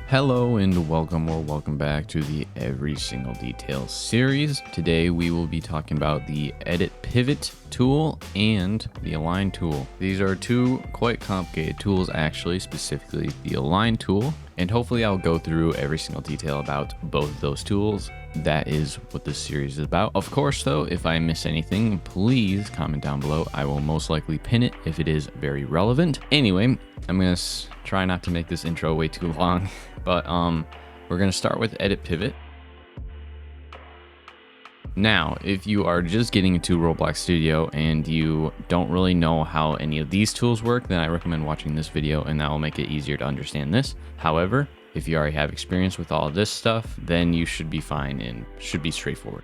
Hello and welcome or welcome back to the Every Single Detail series. Today we will be talking about the Edit Pivot tool and the Align tool. These are two quite complicated tools actually, specifically the Align tool, and hopefully I'll go through every single detail about both of those tools. That is what this series is about. Of course though, if I miss anything, please comment down below. I will most likely pin it if it is very relevant. Anyway, I'm gonna try not to make this intro way too long. But we're going to start with Edit Pivot. Now, if you are just getting into Roblox Studio and you don't really know how any of these tools work, then I recommend watching this video and that will make it easier to understand this. However, if you already have experience with all of this stuff, then you should be fine and should be straightforward.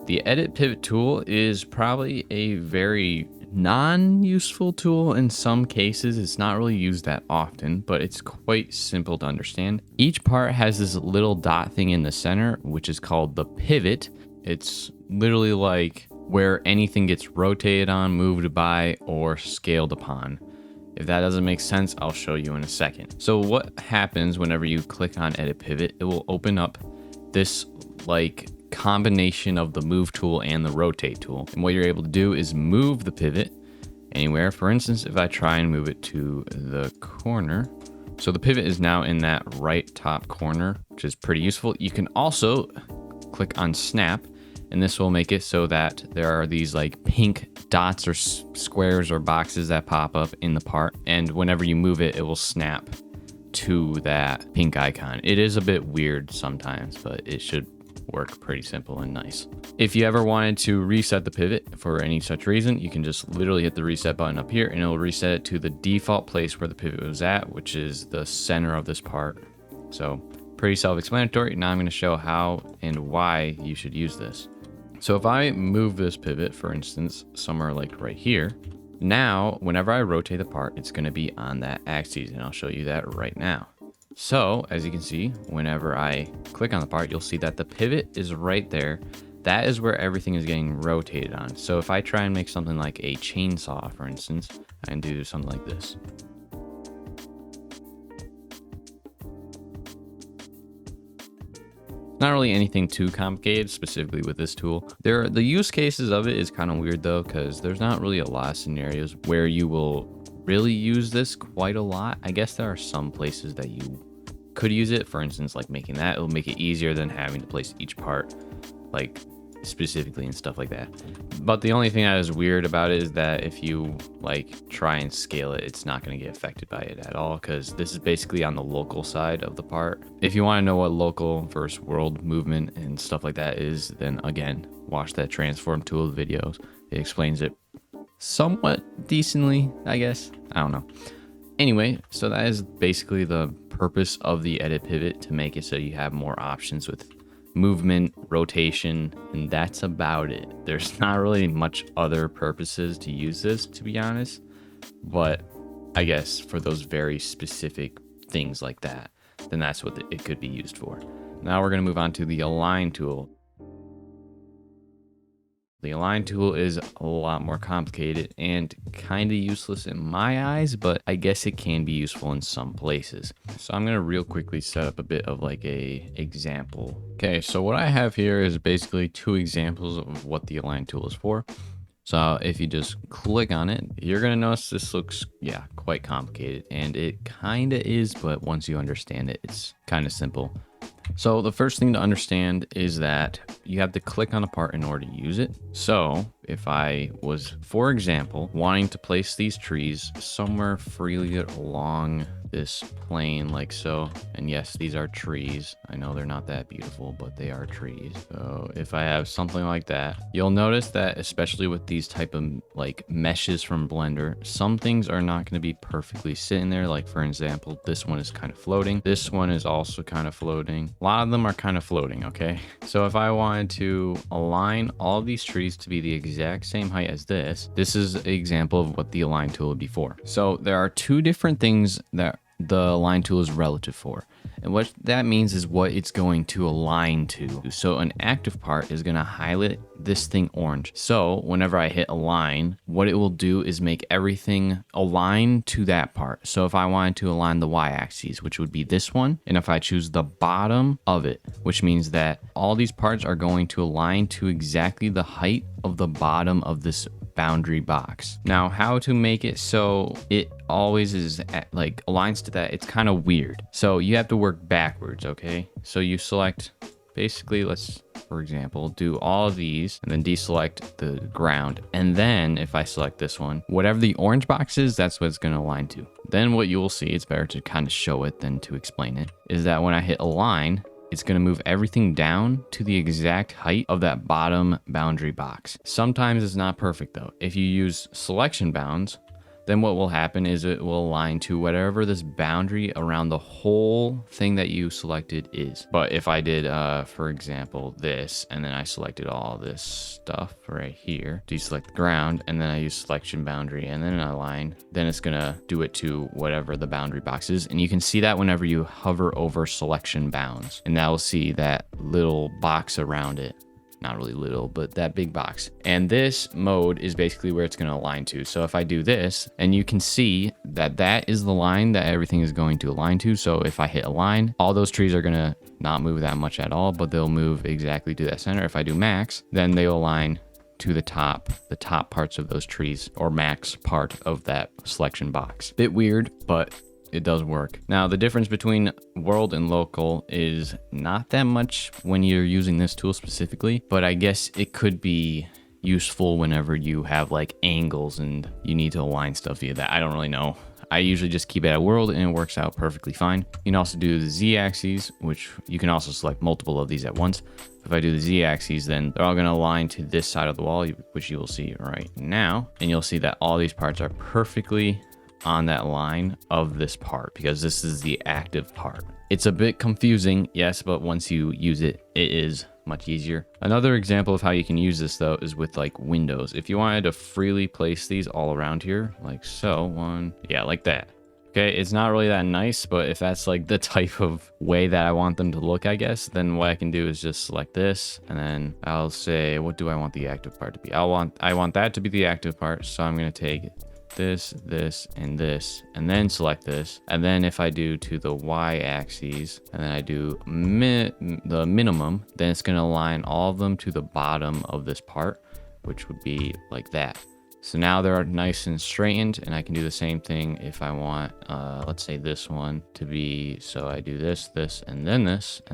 The Edit Pivot tool is probably a very non-useful tool in some cases. It's not really used that often, but it's quite simple to understand. Each part has this little dot thing in the center, which is called the pivot. It's literally like where anything gets rotated on, moved by, or scaled upon. If that doesn't make sense, I'll show you in a second. So what happens whenever you click on Edit Pivot, it will open up this like combination of the move tool and the rotate tool. And what you're able to do is move the pivot anywhere. For instance, if I try and move it to the corner, so the pivot is now in that right top corner, which is pretty useful. You can also click on snap, and this will make it so that there are these like pink dots or squares or boxes that pop up in the part. And whenever you move it, it will snap to that pink icon. It is a bit weird sometimes, but it should work pretty simple and nice. If you ever wanted to reset the pivot for any such reason, you can just literally hit the reset button up here and it'll reset it to the default place where the pivot was at, which is the center of this part. So pretty self-explanatory. Now I'm going to show how and why you should use this. So if I move this pivot, for instance, somewhere like right here, now whenever I rotate the part, it's going to be on that axis, and I'll show you that right now. So as you can see, whenever I click on the part, you'll see that the pivot is right there. That is where everything is getting rotated on. So if I try and make something like a chainsaw, for instance, I can do something like this. Not really anything too complicated, specifically with this tool. The use cases of it is kind of weird though, because there's not really a lot of scenarios where you will really use this quite a lot. I guess there are some places that you could use it. For instance, like making that, it'll make it easier than having to place each part like specifically and stuff like that. But the only thing that is weird about it is that if you like try and scale it, it's not going to get affected by it at all, because this is basically on the local side of the part. If you want to know what local versus world movement and stuff like that is, then again, watch that transform tool videos. It explains it somewhat decently, I guess. I don't know. Anyway, so that is basically the purpose of the Edit Pivot, to make it so you have more options with movement, rotation, and that's about it. There's not really much other purposes to use this, to be honest, but I guess for those very specific things like that, then that's what it could be used for. Now we're going to move on to the Align tool. The Align tool is a lot more complicated and kind of useless in my eyes, but I guess it can be useful in some places. So I'm going to real quickly set up a bit of like a example. Okay, so what I have here is basically two examples of what the Align tool is for. So if you just click on it, you're going to notice this looks, quite complicated, and it kind of is, but once you understand it, it's kind of simple. So the first thing to understand is that you have to click on a part in order to use it. So if I was, for example, wanting to place these trees somewhere freely along this plane like so, and yes, these are trees. I know they're not that beautiful, but they are trees. So if I have something like that, you'll notice that especially with these type of like meshes from Blender, some things are not going to be perfectly sitting there. Like for example, this one is kind of floating. This one is also kind of floating. A lot of them are kind of floating, okay? So if I wanted to align all of these trees to be the exact same height as this is an example of what the Align tool would be for. So there are two different things that the align tool is relative for. And what that means is what it's going to align to. So an active part is going to highlight this thing orange. So whenever I hit align, what it will do is make everything align to that part. So if I wanted to align the y-axis, which would be this one, and if I choose the bottom of it, which means that all these parts are going to align to exactly the height of the bottom of this boundary box. Now, how to make it so it always is like aligns to that, it's kind of weird. So you have to work backwards, okay? So you select, basically, let's, for example, do all of these and then deselect the ground. And then if I select this one, whatever the orange box is, that's what it's going to align to. Then what you will see, it's better to kind of show it than to explain it, is that when I hit align, it's going to move everything down to the exact height of that bottom boundary box. Sometimes it's not perfect though. If you use selection bounds, then what will happen is it will align to whatever this boundary around the whole thing that you selected is. But if I did, for example, this, and then I selected all this stuff right here, deselect the ground, and then I use selection boundary, and then I align, then it's gonna do it to whatever the boundary box is. And you can see that whenever you hover over selection bounds, and that will see that little box around it. Not really little, but that big box. And this mode is basically where it's going to align to. So if I do this, and you can see that that is the line that everything is going to align to. So if I hit align, all those trees are going to not move that much at all, but they'll move exactly to that center. If I do max, then they'll align to the top parts of those trees, or max part of that selection box. Bit weird, but it does work. Now, the difference between world and local is not that much when you're using this tool specifically, but I guess it could be useful whenever you have like angles and you need to align stuff via that. I don't really know. I usually just keep it at world and it works out perfectly fine. You can also do the z-axis, which you can also select multiple of these at once. If I do the z-axis, then they're all going to align to this side of the wall, which you will see right now. And you'll see that all these parts are perfectly on that line of this part, because this is the active part. It's a bit confusing, yes, but once you use it, it is much easier. Another example of how you can use this though is with like windows. If you wanted to freely place these all around here, like so, like that. Okay, it's not really that nice, but if that's like the type of way that I want them to look, I guess, then what I can do is just select this, and then I'll say, what do I want the active part to be? I want that to be the active part, so I'm going to take this, and this, and then select this. And then if I do to the y-axis, and then I do the minimum, then it's going to align all of them to the bottom of this part, which would be like that. So now they're nice and straightened, and I can do the same thing if I want, let's say this one to be, so I do this, and then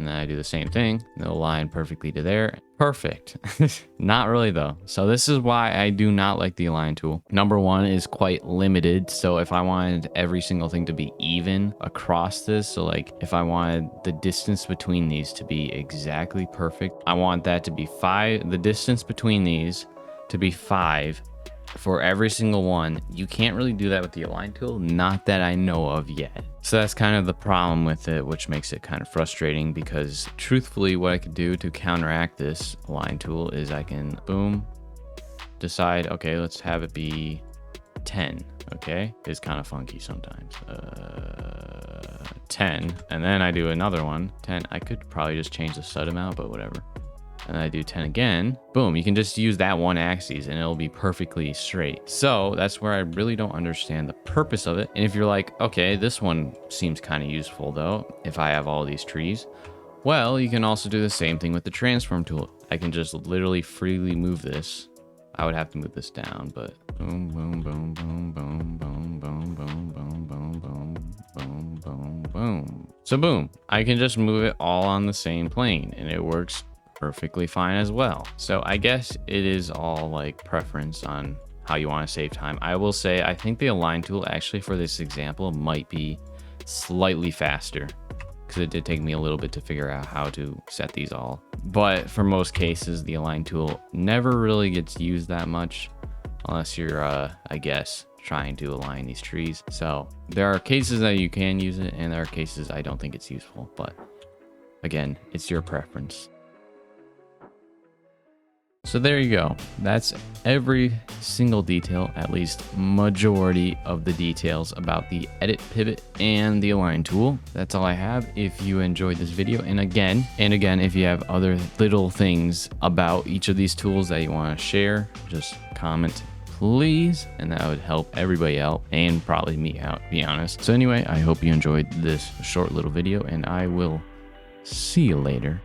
I do the same thing, and they'll align perfectly to there. Perfect. Not really though. So this is why I do not like the align tool. Number one is quite limited. So if I wanted every single thing to be even across this, so like if I wanted the distance between these to be exactly perfect, I want that to be 5, the distance between these to be 5 for every single one. You can't really do that with the align tool, not that I know of yet. So that's kind of the problem with it, which makes it kind of frustrating, because truthfully what I could do to counteract this align tool is I can boom, decide, okay, let's have it be 10. Okay, it's kind of funky sometimes. 10, and then I do another one, 10. I could probably just change the stud amount, but whatever. And I do 10 again, boom, you can just use that one axis and it'll be perfectly straight. So that's where I really don't understand the purpose of it. And if you're like, okay, this one seems kind of useful though, if I have all these trees, well, you can also do the same thing with the transform tool. I can just literally freely move this. I would have to move this down, but boom, boom, boom, boom, boom, boom, boom, boom, boom, boom, boom, boom, boom, boom. So boom, I can just move it all on the same plane and it works perfectly fine as well. So I guess it is all like preference on how you want to save time. I will say I think the align tool actually for this example might be slightly faster, because it did take me a little bit to figure out how to set these all. But for most cases, the align tool never really gets used that much unless you're I guess trying to align these trees. So there are cases that you can use it, and there are cases I don't think it's useful, but again, it's your preference. So there you go. That's every single detail, at least majority of the details about the edit pivot and the align tool. That's all I have. If you enjoyed this video, and again, if you have other little things about each of these tools that you want to share, just comment please, and that would help everybody out and probably me out, to be honest. So anyway, I hope you enjoyed this short little video, and I will see you later.